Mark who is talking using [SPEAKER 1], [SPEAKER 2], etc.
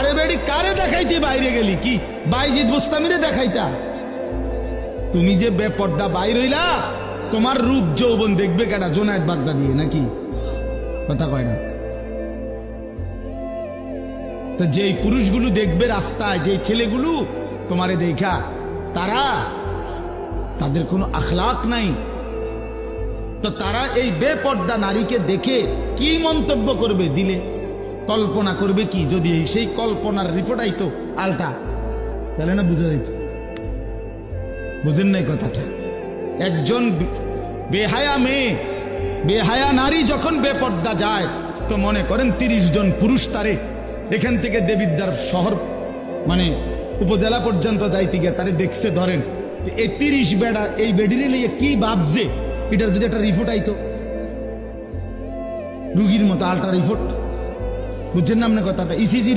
[SPEAKER 1] আরে বেডি কারে দেখাইতে বাইরে গেলি? কি বাইজিদ বুস্তামিরে দেখাইতা? তুমি যে বেপর্দা বাইর হইলা, তোমার রূপ যৌবন দেখবে কেডা? জোনায়েদ বাগদা দিয়ে নাকি? কথা কয় না। তো যেই পুরুষগুলো দেখবে রাস্তায়, যেই ছেলেগুলো তোমারে দেখা, তাদের কোনো আখলাক নাই, তো তারা এই বেপর্দা নারীকে দেখে কি মন্তব্য করবে? দিলে কল্পনা করবে কি? যদি সেই কল্পনার রিপোর্ট আইতো আলটা, তাহলে না বুঝা যেত। বুঝেন নাই কথাটা? একজন বেহায়া মেয়ে, বেহায়া নারী যখন বেপর্দা যায়, তো মনে করেন 30 জন পুরুষ তারে এখান থেকে দেবিদ্যার শহর মানে উপজেলা পর্যন্ত যাইতে গিয়ে তারে দেখছে। ধরেন এই 30 বেড়া এই বেডিরে লিয়ে কি ভাবছে, এটার যদি একটা রিপোর্ট আইতো, রুগীর মতো আলটা রিপোর্ট, বুঝছেন না আপনার কথাটা? ইসিজি